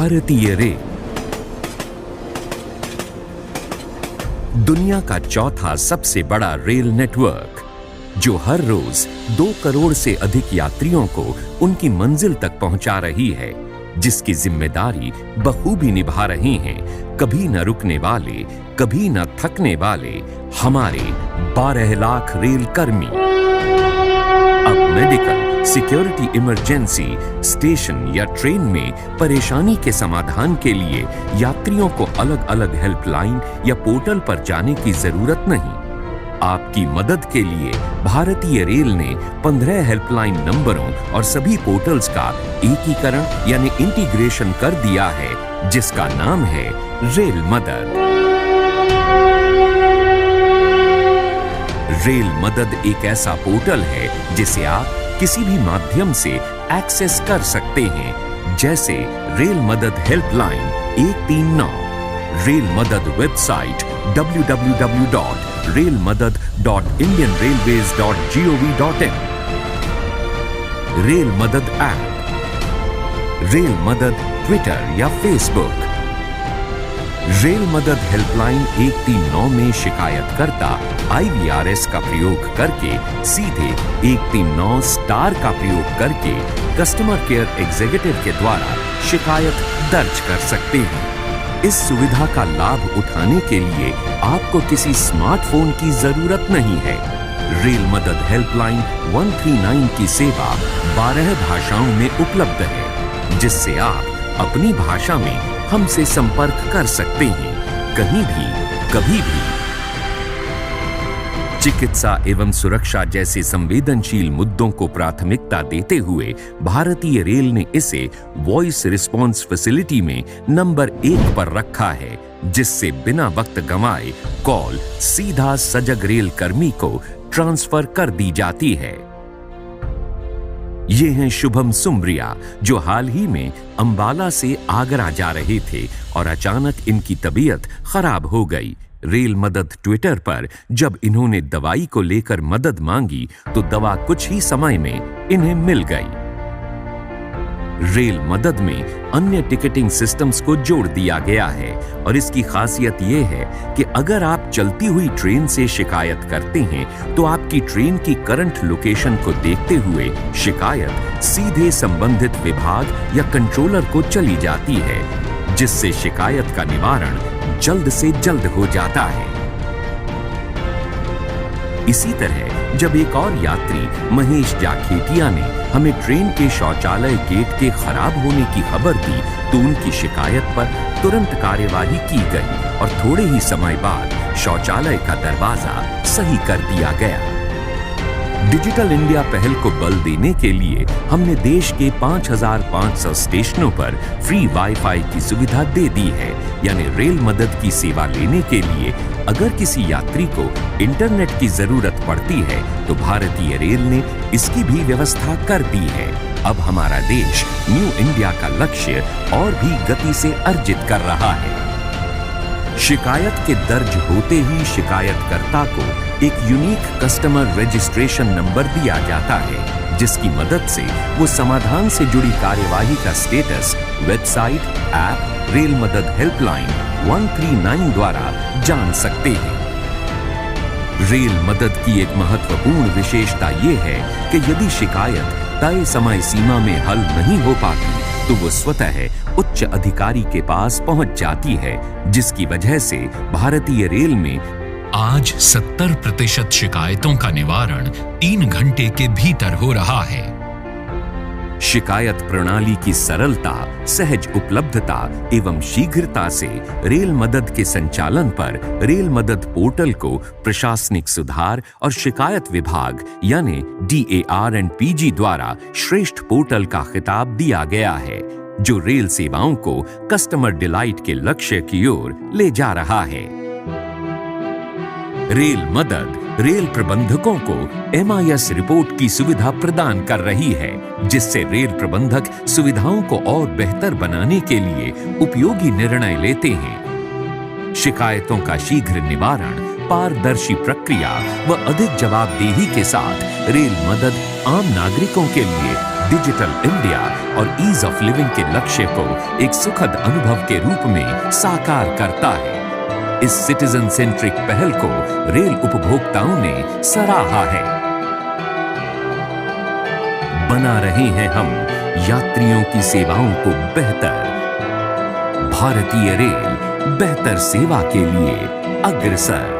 भारतीय रेल दुनिया का चौथा सबसे बड़ा रेल नेटवर्क, जो हर रोज 2 करोड़ से अधिक यात्रियों को उनकी मंजिल तक पहुंचा रही है, जिसकी जिम्मेदारी बखूबी निभा रहे हैं कभी न रुकने वाले, कभी न थकने वाले हमारे 12 लाख रेल कर्मी। अब मेडिकल, सिक्योरिटी इमरजेंसी, स्टेशन या ट्रेन में परेशानी के समाधान के लिए यात्रियों को अलग अलग हेल्पलाइन या पोर्टल पर जाने की जरूरत नहीं। आपकी मदद के लिए भारतीय रेल ने 15 हेल्पलाइन नंबरों और सभी पोर्टल्स का एकीकरण यानी इंटीग्रेशन कर दिया है, जिसका नाम है रेल मदद। रेल मदद एक ऐसा पोर्टल है जिसे आप किसी भी माध्यम से एक्सेस कर सकते हैं, जैसे रेल मदद हेल्पलाइन 139, रेल मदद वेबसाइट www.railmadad.indianrailways.gov.in, रेल मदद ऐप, रेल मदद ट्विटर या फेसबुक। रेल मदद हेल्पलाइन 139 में शिकायतकर्ता IVRS का प्रयोग करके सीधे 139 स्टार का प्रयोग करके कस्टमर केयर एग्जीक्यूटिव के द्वारा शिकायत दर्ज कर सकते हैं। इस सुविधा का लाभ उठाने के लिए आपको किसी स्मार्टफोन की जरूरत नहीं है। रेल मदद हेल्पलाइन 139 की सेवा 12 भाषाओं में उपलब्ध है, जिससे आप अपनी भाषा में हमसे संपर्क कर सकते हैं, कहीं भी, कभी भी। चिकित्सा एवं सुरक्षा जैसे संवेदनशील मुद्दों को प्राथमिकता देते हुए भारतीय रेल ने इसे वॉइस रिस्पॉन्स फैसिलिटी में नंबर 1 पर रखा है, जिससे बिना वक्त गंवाए कॉल सीधा सजग रेल कर्मी को ट्रांसफर कर दी जाती है। ये हैं शुभम सुमरिया, जो हाल ही में अंबाला से आगरा जा रहे थे और अचानक इनकी तबीयत खराब हो गई। रेल मदद ट्विटर पर जब इन्होंने दवाई को लेकर मदद मांगी तो दवा कुछ ही समय में इन्हें मिल गई। रेल मदद में अन्य टिकटिंग सिस्टम्स को जोड़ दिया गया है और इसकी खासियत यह है कि अगर आप चलती हुई ट्रेन से शिकायत करते हैं तो आपकी ट्रेन की करंट लोकेशन को देखते हुए शिकायत सीधे संबंधित विभाग या कंट्रोलर को चली जाती है, जिससे शिकायत का निवारण जल्द से जल्द हो जाता है। इसी तरह जब एक और यात्री महेश जाखेटिया ने हमें ट्रेन के शौचालय गेट के खराब होने की खबर दी तो उनकी शिकायत पर तुरंत कार्यवाही की गई और थोड़े ही समय बाद शौचालय का दरवाजा सही कर दिया गया। डिजिटल इंडिया पहल को बल देने के लिए हमने देश के 5,500 स्टेशनों पर फ्री वाईफाई की सुविधा दे दी है, यानी रेल मदद की सेवा लेने के लिए अगर किसी यात्री को इंटरनेट की जरूरत पड़ती है तो भारतीय रेल ने इसकी भी व्यवस्था कर दी है। अब हमारा देश न्यू इंडिया का लक्ष्य और भी गति से अर्जित कर रहा है। शिकायत के दर्ज होते ही शिकायतकर्ता को एक यूनिक कस्टमर रजिस्ट्रेशन नंबर दिया जाता है, जिसकी मदद से वो समाधान से जुड़ी कार्यवाही का स्टेटस वेबसाइट, ऐप, रेल मदद हेल्पलाइन 139 द्वारा जान सकते हैं। रेल मदद की एक महत्वपूर्ण विशेषता ये है कि यदि शिकायत तय समय सीमा में हल नहीं हो पाती तो वो स्वतः उच्च अधिकारी के पास पहुंच जाती है, जिसकी वजह से भारतीय रेल में आज 70% शिकायतों का निवारण 3 घंटे के भीतर हो रहा है। शिकायत प्रणाली की सरलता, सहज उपलब्धता एवं शीघ्रता से रेल मदद के संचालन पर रेल मदद पोर्टल को प्रशासनिक सुधार और शिकायत विभाग यानी DAR&PG द्वारा श्रेष्ठ पोर्टल का खिताब दिया गया है, जो रेल सेवाओं को कस्टमर डिलाइट के लक्ष्य की ओर ले जा रहा है। रेल मदद रेल प्रबंधकों को MIS रिपोर्ट की सुविधा प्रदान कर रही है, जिससे रेल प्रबंधक सुविधाओं को और बेहतर बनाने के लिए उपयोगी निर्णय लेते हैं। शिकायतों का शीघ्र निवारण, पारदर्शी प्रक्रिया व अधिक जवाबदेही के साथ रेल मदद आम नागरिकों के लिए डिजिटल इंडिया और ईज ऑफ लिविंग के लक्ष्य को एक सुखद अनुभव के रूप में साकार करता है। इस सिटीजन सेंट्रिक पहल को रेल उपभोक्ताओं ने सराहा है। बना रहे हैं हम यात्रियों की सेवाओं को बेहतर। भारतीय रेल बेहतर सेवा के लिए अग्रसर।